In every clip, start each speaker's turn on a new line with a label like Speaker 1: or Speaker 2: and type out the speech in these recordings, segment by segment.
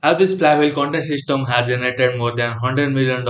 Speaker 1: how this Flywheel content system has generated more than $100 million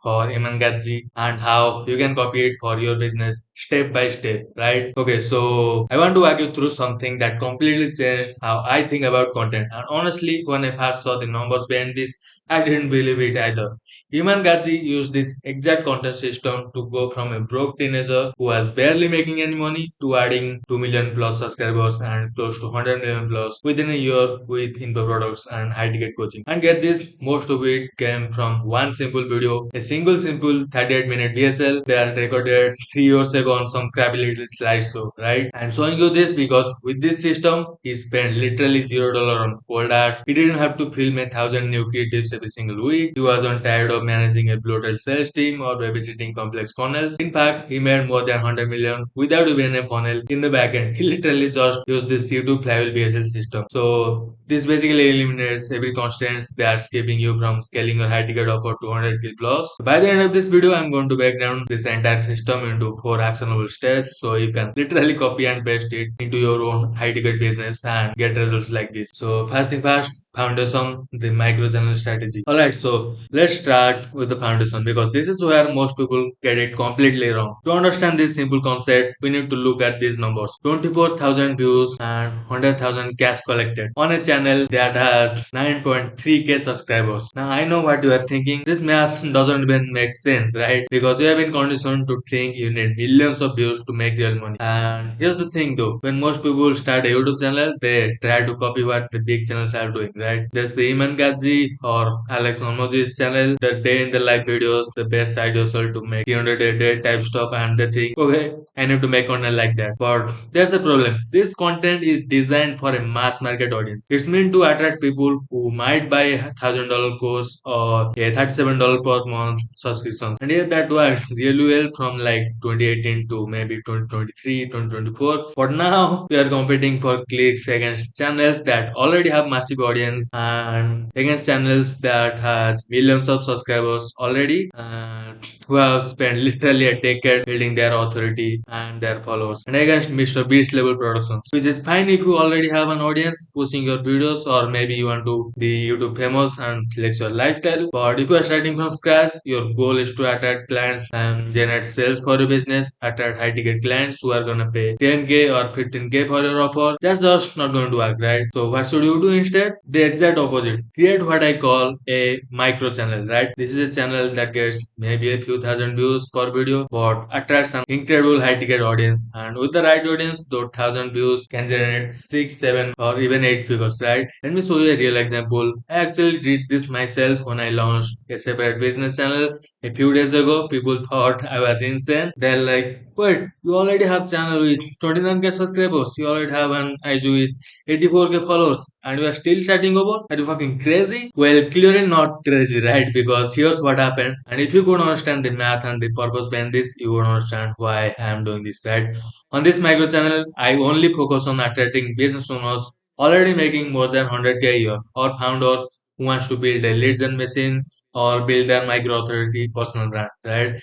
Speaker 1: for Iman Gadzhi and how you can copy it for your business step by step, right? Okay, so I want to walk you through something that completely changed how I think about content. And honestly, when I first saw the numbers behind this, I didn't believe it either. Iman Gadzhi used this exact content system to go from a broke teenager who was barely making any money to adding 2 million plus subscribers and close to 100 million plus within a year with info products and high ticket coaching. And get this, most of it came from one simple video, a single simple 38-minute VSL that recorded 3 years ago on some crappy little slideshow, right? I'm showing you this because with this system, he spent literally $0 on cold ads. He didn't have to film 1,000 new creatives every single week. He wasn't tired of managing a bloated sales team or babysitting complex funnels. In fact, he made more than 100 million without even a funnel in the backend. He literally just used this YouTube Flywheel BSL system. So this basically eliminates every constraints that's keeping you from scaling your high ticket offer to 100k plus. By the end of this video, I'm going to break down this entire system into 4 actionable steps so you can literally copy and paste it into your own high ticket business and get results like this. So first thing first, foundation, the micro channel strategy. Alright, so let's start with the foundation because this is where most people get it completely wrong. To understand this simple concept, we need to look at these numbers. 24,000 views and 100,000 cash collected on a channel that has 9.3k subscribers. Now I know what you are thinking. This math doesn't even make sense, right? Because you have been conditioned to think you need millions of views to make real money. And here's the thing though, when most people start a YouTube channel, they try to copy what the big channels are doing, right? There's the Iman Gadzhi or Alex Hormozzi's channel, the day in the life videos, the best side hustle to make 300 a day type stuff, and they think, okay, I need to make content like that. But there's a problem. This content is designed for a mass market audience. It's meant to attract people who might buy a $1,000 course or a $37 per month subscription. And yet that worked really well from like 2018 to maybe 2023, 2024. But now we are competing for clicks against channels that already have massive audience and against channels that has millions of subscribers already and who have spent literally a decade building their authority and their followers and against Mr. Beast level productions, which is fine if you already have an audience pushing your videos or maybe you want to be YouTube famous and flex your lifestyle. But if you are starting from scratch, your goal is to attract clients and generate sales for your business, attract high ticket clients who are gonna pay 10k or 15k for your offer. That's just not going to work, right? So what should you do instead? The exact opposite. Create what I call a micro channel, right? This is a channel that gets maybe a few thousand views per video but attracts an incredible high ticket audience. And with the right audience, those thousand views can generate 6, 7 or even 8 figures, right? Let me show you a real example. I actually did this myself when I launched a separate business channel a few days ago. People thought I was insane. They're like, wait, you already have channel with 29k subscribers. You already have an IG with 84k followers and you are still chatting over? Are you fucking crazy? Well, clearly not crazy, right? Because here's what happened. And if you could understand the math and the purpose behind this, you would understand why I am doing this, right? On this micro channel, I only focus on attracting business owners already making more than 100k a year or founders who wants to build a lead gen machine or build their micro authority personal brand, right?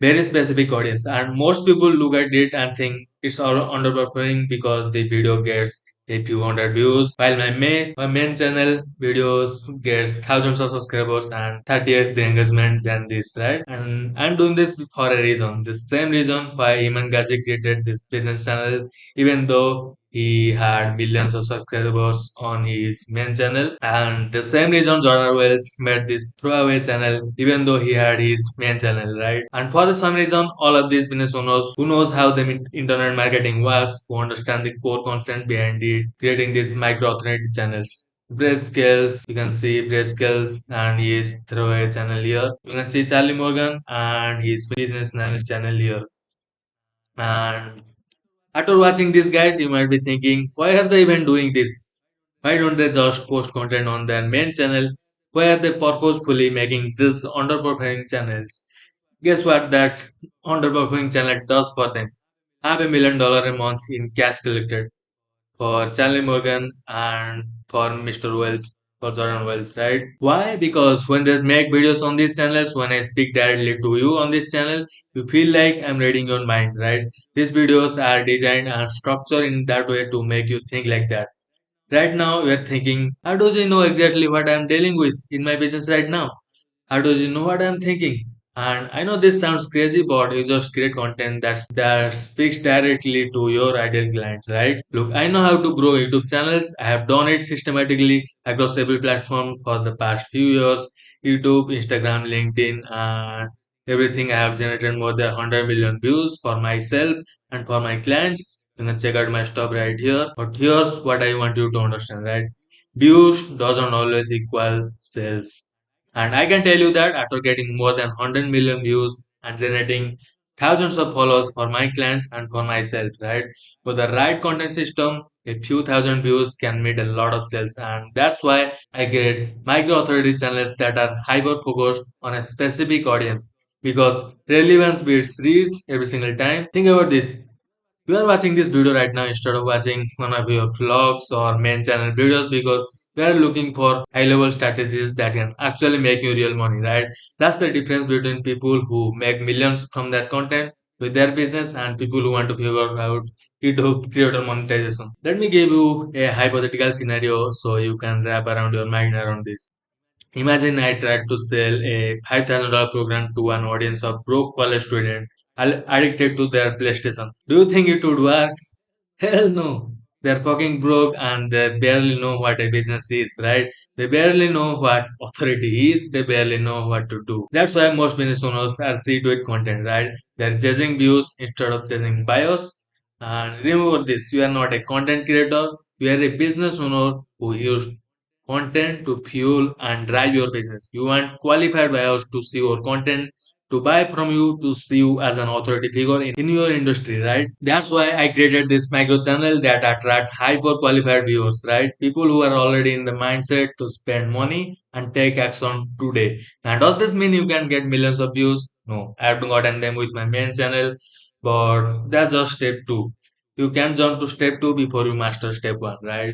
Speaker 1: Very specific audience. And most people look at it and think it's all underperforming because the video gets a few hundred views, while my main channel videos gets thousands of subscribers and 30x the engagement than this, right? And I'm doing this for a reason. The same reason why Iman Gadzhi created this business channel, even though he had millions of subscribers on his main channel, and the same reason Jordan Wells made this throwaway channel, even though he had his main channel, right? And for the some reason, all of these business owners who knows how the internet marketing works, who understand the core concept behind it, creating these micro authority channels. Brace Skills, you can see Brace Skills and his throwaway channel here. You can see Charlie Morgan and his business channel here. And after watching these guys, you might be thinking, why are they even doing this? Why don't they just post content on their main channel? Why are they purposefully making these underperforming channels? Guess what that underperforming channel does for them? Have $1 million a month in cash collected for Charlie Morgan and for Mr. Wells, for Jordan Wells, right? Why? Because when they make videos on these channels, when I speak directly to you on this channel, you feel like I'm reading your mind, right? These videos are designed and structured in that way to make you think like that. Right now, you are thinking, how does he know exactly what I am dealing with in my business right now? How does you know what I'm thinking? And I know this sounds crazy, but you just create content that speaks directly to your ideal clients, right? Look, I know how to grow YouTube channels. I have done it systematically across every platform for the past few years. YouTube, Instagram, LinkedIn, and everything. I have generated more than 100 million views for myself and for my clients. You can check out my stuff right here. But here's what I want you to understand, right? Views doesn't always equal sales. And I can tell you that after getting more than 100 million views and generating thousands of followers for my clients and for myself, right? With the right content system, a few thousand views can mean a lot of sales. And that's why I create micro authority channels that are hyper focused on a specific audience because relevance beats reach every single time. Think about this. You are watching this video right now instead of watching one of your vlogs or main channel videos because we are looking for high level strategies that can actually make you real money, right? That's the difference between people who make millions from that content with their business and people who want to figure out YouTube creator monetization. Let me give you a hypothetical scenario so you can wrap around your mind around this. Imagine I tried to sell a $5,000 program to an audience of broke college students addicted to their PlayStation. Do you think it would work? Hell no. They're fucking broke and they barely know what a business is, right? They barely know what authority is. They barely know what to do. That's why most business owners are see to it content, right? They're chasing views instead of chasing buyers. And remember this, you are not a content creator. You are a business owner who used content to fuel and drive your business. You want qualified buyers to see your content, to buy from you, to see you as an authority figure in your industry, right? That's why I created this micro channel that attract hyper qualified viewers, right? People who are already in the mindset to spend money and take action today. And does this mean you can get millions of views? No, I have gotten them with my main channel, but that's just step two. You can jump to step two before you master step one, right?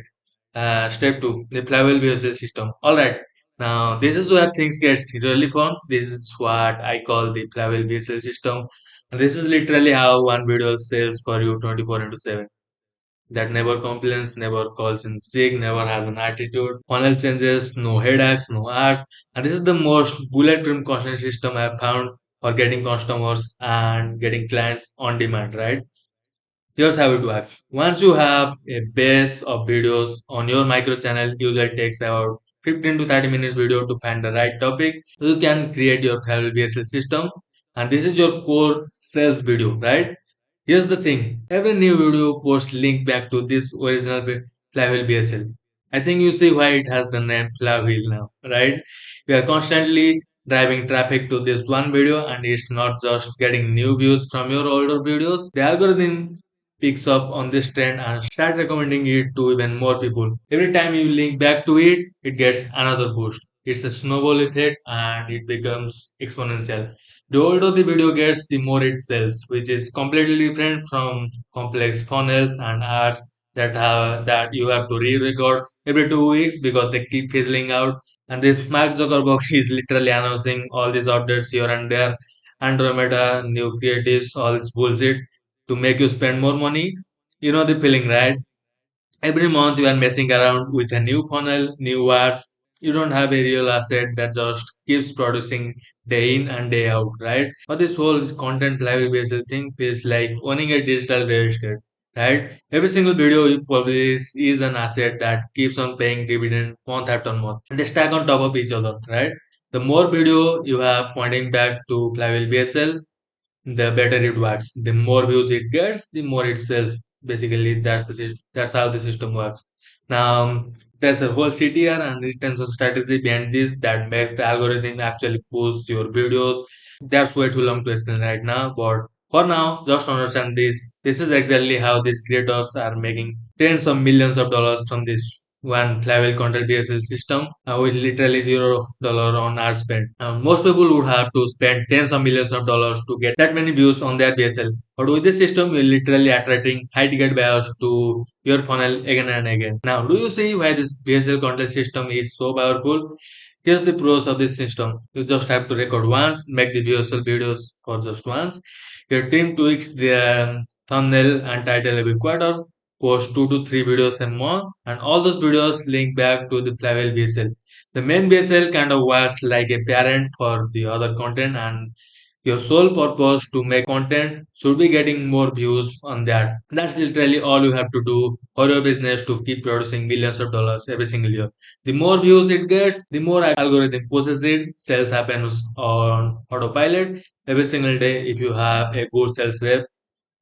Speaker 1: Step two, the flywheel behavior system. All right. Now, this is where things get really fun. This is what I call the flywheel behavior system. And this is literally how one video sells for you 24 into 7. That never complains, never calls in sick, never has an attitude. Funnel changes, no headaches, no ads. And this is the most bulletproof content system I've found for getting customers and getting clients on demand, right? Here's how it works. Once you have a base of videos on your micro channel, usually takes about 15 to 30 minutes video to find the right topic. You can create your travel BSL system and this is your core sales video, right? Here's the thing. Every new video posts link back to this original Flywheel BSL. I think you see why it has the name Flywheel now, right? We are constantly driving traffic to this one video and it's not just getting new views from your older videos. The algorithm picks up on this trend and start recommending it to even more people. Every time you link back to it, it gets another boost. It's a snowball effect and it becomes exponential. The older the video gets, the more it sells, which is completely different from complex funnels and ads that you have to re-record every 2 weeks because they keep fizzling out. And this Mark Zuckerberg is literally announcing all these updates here and there, Andromeda, new creatives, all this bullshit to make you spend more money. You know the feeling, right? Every month you are messing around with a new funnel, new ads. You don't have a real asset that just keeps producing day in and day out, right? But this whole content live based thing feels like owning a digital real estate, right? Every single video you publish is an asset that keeps on paying dividend month after month. And they stack on top of each other, right? The more video you have pointing back to Flywheel BSL, the better it works. The more views it gets, the more it sells. Basically, that's how the system works. Now, there's a whole CTR and retention strategy behind this that makes the algorithm actually push your videos. That's way too long to explain right now, but for now, just understand this. This is exactly how these creators are making tens of millions of dollars from this one level content DSL system with literally $0 on ad spend. Most people would have to spend tens of millions of dollars to get that many views on their BSL. But with this system, you're literally attracting high ticket buyers to your funnel again and again. Now, do you see why this BSL content system is so powerful? Here's the pros of this system. You just have to record once, make the BSL videos for just once. Your team tweaks the thumbnail and title every quarter. post 2 to 3 videos a month, and all those videos link back to the Flywheel BSL. The main BSL kind of works like a parent for the other content, and your sole purpose to make content should be getting more views on that. That's literally all you have to do for your business to keep producing millions of dollars every single year. The more views it gets, the more algorithm pushes it. Sales happens on autopilot every single day if you have a good sales rep.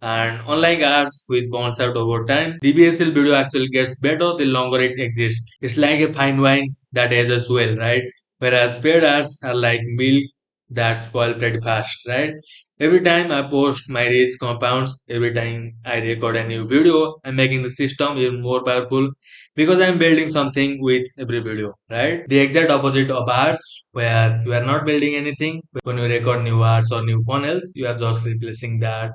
Speaker 1: And unlike ads, which burns out over time, the BSL video actually gets better the longer it exists. It's like a fine wine that ages well, right? Whereas paid ads are like milk that spoil pretty fast, right? Every time I post, my reach compounds. Every time I record a new video, I'm making the system even more powerful because I'm building something with every video, right? The exact opposite of ads, where you are not building anything. When you record new ads or new funnels, you are just replacing that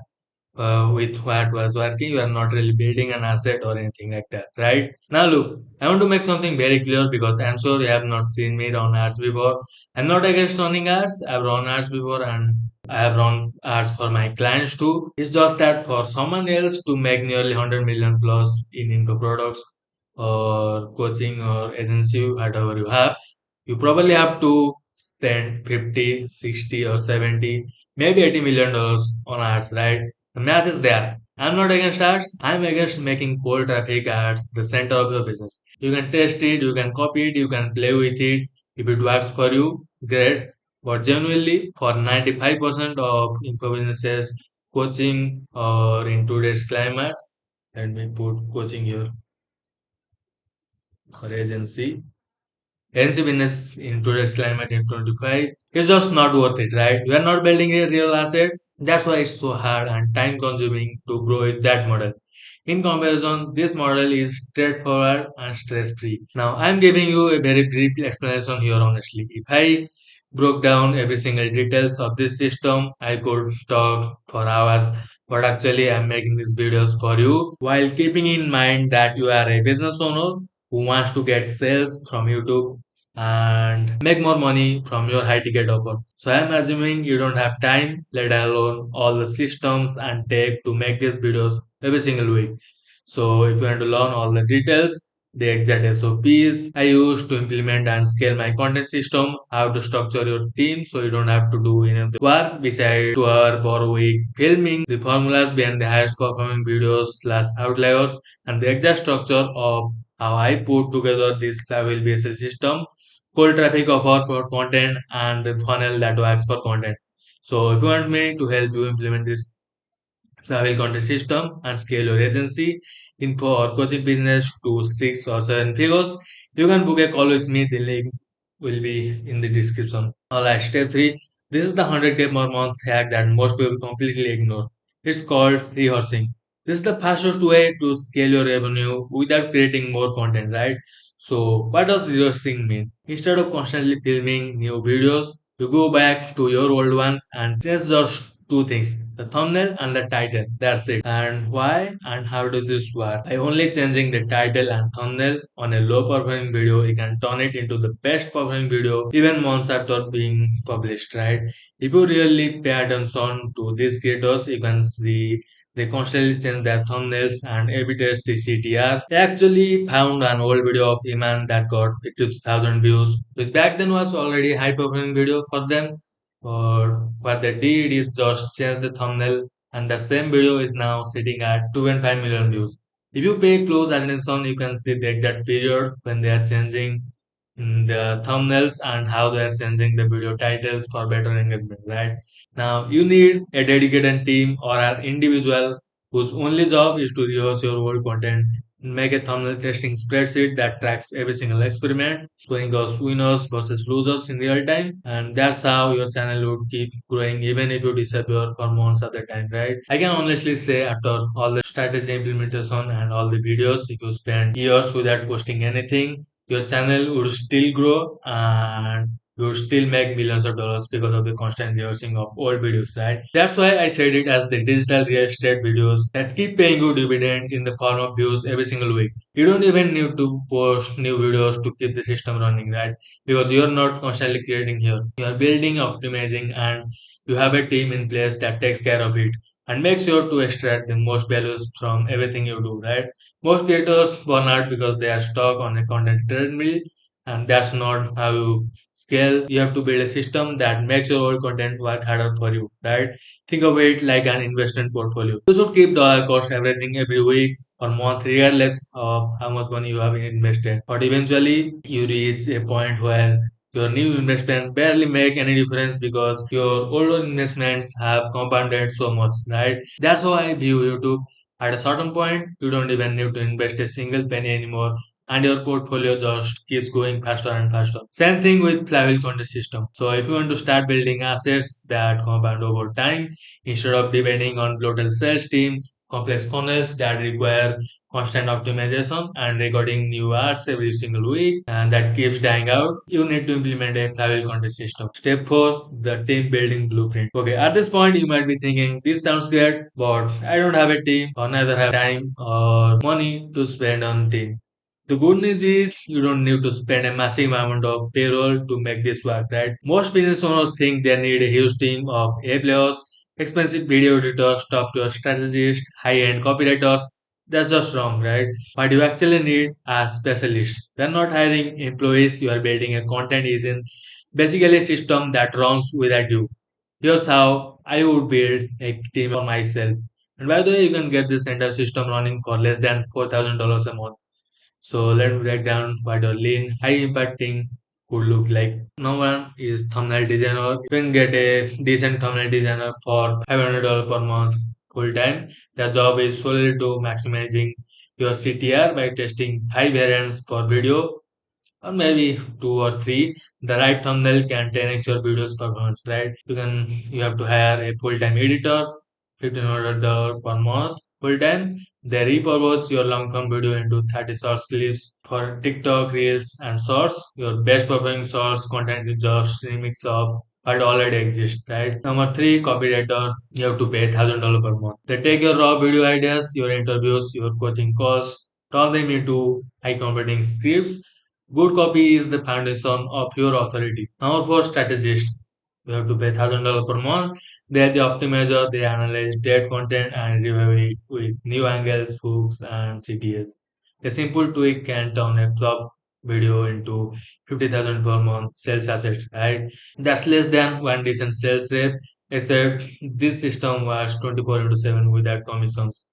Speaker 1: with what was working. You are not really building an asset or anything like that, right? Now, look, I want to make something very clear because I'm sure you have not seen me run ads before. I'm not against running ads. I've run ads before and I have run ads for my clients too. It's just that for someone else to make nearly 100 million plus in info products or coaching or agency, whatever you have, you probably have to spend 50, 60, or 70, maybe $80 million on ads, right? The math is there. I'm not against ads. I'm against making cold traffic ads the center of your business. You can test it, you can copy it, you can play with it. If it works for you, great. But genuinely, for 95% of info businesses, coaching or in today's climate, let me put coaching here or agency. Agency business in today's climate in 25 is just not worth it, right? You are not building a real asset. That's why it's so hard and time consuming to grow with that model. In comparison, this model is straightforward and stress free. Now, I'm giving you a very brief explanation here, honestly. If I broke down every single details of this system, I could talk for hours. But actually, I'm making these videos for you while keeping in mind that you are a business owner who wants to get sales from YouTube and make more money from your high ticket offer. So I'm assuming you don't have time, let alone all the systems and tech to make these videos every single week. So if you want to learn all the details, the exact SOPs I use to implement and scale my content system, how to structure your team so you don't have to do any of the work besides 2 hours per week, filming the formulas behind the highest performing videos slash outliers, and the exact structure of how I put together this Flywheel based system, cold traffic offer for content, and the funnel that works for content. So if you want me to help you implement this Flywheel content system and scale your agency info or coaching business to 6 or 7 figures, you can book a call with me. The link will be in the description. Alright, step 3. This is the 100K per month hack that most people completely ignore. It's called rehearsing. This is the fastest way to scale your revenue without creating more content, right? So, what does rehearsing mean? Instead of constantly filming new videos, you go back to your old ones and change just two things, the thumbnail and the title. That's it. And why and how does this work? By only changing the title and thumbnail on a low performing video, you can turn it into the best performing video even months after being published, right? If you really pay attention to these creators, you can see they constantly change their thumbnails and A/B test the CTR. I actually found an old video of Iman that got 52,000 views, which back then was already high performing video for them. Or what they did is just change the thumbnail, and the same video is now sitting at 2.5 million views. If you pay close attention, you can see the exact period when they are changing the thumbnails and how they are changing the video titles for better engagement, right? Now, you need a dedicated team or an individual whose only job is to rehearse your old content, make a thumbnail testing spreadsheet that tracks every single experiment, showing us winners versus losers in real time, and that's how your channel would keep growing even if you disappear for months at a time, right? I can honestly say after all the strategy implementation and all the videos, if you spend years without posting anything, your channel would still grow and you would still make millions of dollars because of the constant rehearsing of old videos, right? That's why I said it as the digital real estate videos that keep paying you dividend in the form of views every single week. You don't even need to post new videos to keep the system running, right? Because you're not constantly creating here. You are building, optimizing, and you have a team in place that takes care of it and make sure to extract the most values from everything you do, right? Most creators burn out because they are stuck on a content treadmill, and that's not how you scale. You have to build a system that makes your old content work harder for you, right? Think of it like an investment portfolio. You should keep dollar cost averaging every week or month, regardless of how much money you have invested. But eventually, you reach a point where your new investment barely make any difference because your older investments have compounded so much, right? That's how I view YouTube. At a certain point, you don't even need to invest a single penny anymore, and your portfolio just keeps going faster and faster. Same thing with Flywheel content system. So if you want to start building assets that compound over time, instead of depending on bloated sales team, complex funnels that require constant optimization and recording new ads every single week and that keeps dying out, you need to implement a Flywheel content system. Step 4, the team building blueprint. Okay, at this point you might be thinking this sounds great, but I don't have a team or neither have time or money to spend on team. The good news is you don't need to spend a massive amount of payroll to make this work, right? Most business owners think they need a huge team of A players, expensive video editors, top-tier strategists, high-end copywriters. That's just wrong, right? What you actually need are specialists. You are not hiring employees, you are building a content engine, basically a system that runs without you. Here's how I would build a team for myself. And by the way, you can get this entire system running for less than $4,000 a month. So let's break down what a lean, high impacting could look like. Number one is thumbnail designer. You can get a decent thumbnail designer for $500 per month full time. Their job is solely to maximizing your CTR by testing 5 variants per video or maybe two or three. The right thumbnail can 10x your video's performance, right? You have to hire a full-time editor, $1,500 per month full time. They repurpose your long-form video into 30 short clips for TikTok, Reels, and Shorts. Your best performing source content is just remix of what already exists, right? Number three, copywriter. You have to pay $1,000 per month. They take your raw video ideas, your interviews, your coaching costs, turn them into high-converting scripts. Good copy is the foundation of your authority. Number four, strategist. You have to pay $1,000 per month. They are the optimizer, they analyze dead content and revive it with new angles, hooks, and CTS. A simple tweak can turn a flop video into 50,000 per month sales asset, right? That's less than one decent sales rep, except this system was 24 into 7 without commissions.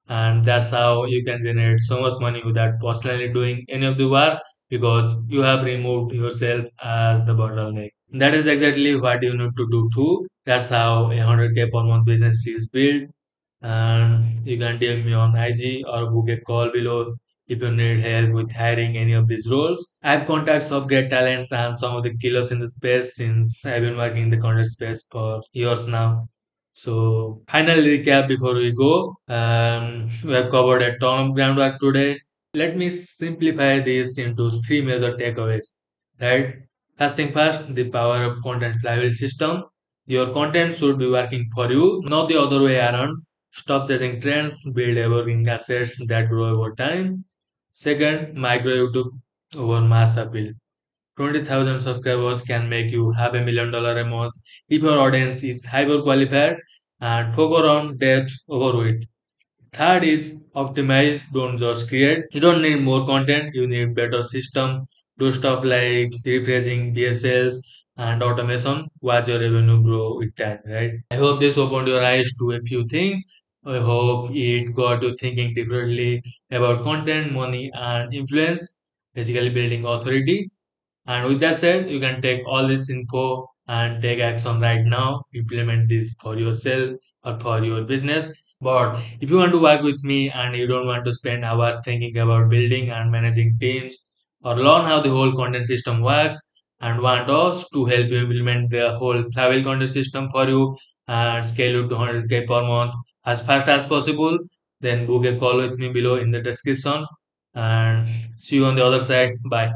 Speaker 1: And that's how you can generate so much money without personally doing any of the work because you have removed yourself as the bottleneck. That is exactly what you need to do too. That's how a 100K per month business is built. And you can DM me on IG or book a call below if you need help with hiring any of these roles. I have contacts of great talents and some of the killers in the space since I've been working in the content space for years now. So, final recap before we go. We have covered a ton of groundwork today. Let me simplify this into three major takeaways. Right? First thing first, the power of content flywheel system. Your content should be working for you, not the other way around. Stop chasing trends, build evergreen assets that grow over time. Second, micro YouTube over mass appeal. 20,000 subscribers can make you half $1 million a month if your audience is hyper qualified and focus on depth over width. Third is optimize, don't just create. You don't need more content, you need better system. Do stuff like rephrasing, DSLs, and automation. Watch your revenue grow with time, right? I hope this opened your eyes to a few things. I hope it got you thinking differently about content, money, and influence, basically building authority. And with that said, you can take all this info and take action right now, implement this for yourself or for your business. But if you want to work with me and you don't want to spend hours thinking about building and managing teams or learn how the whole content system works and want us to help you implement the whole travel content system for you and scale it to 100K per month as fast as possible, then book a call with me below in the description and see you on the other side. Bye.